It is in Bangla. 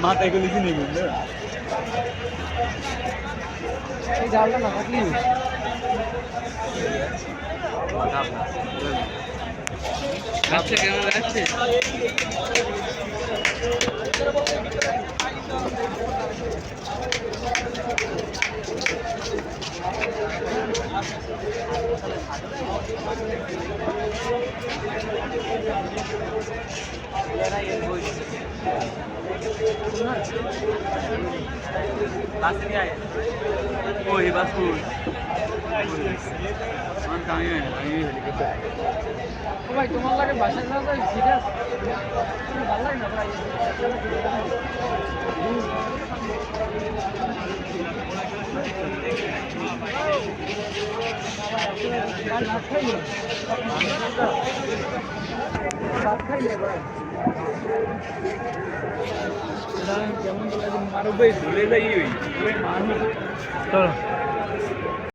মাথায় গেলে কিনে বুঝলো এই জালটা না থাকলি আচ্ছা কেমন লাগছে ওই বাসু ভাই তোমার লাগে বাসায় না যাই সিরিয়াস ভালো লাগে না ভাই কেমন মারো ভাই ধুলে যাই ওই মারো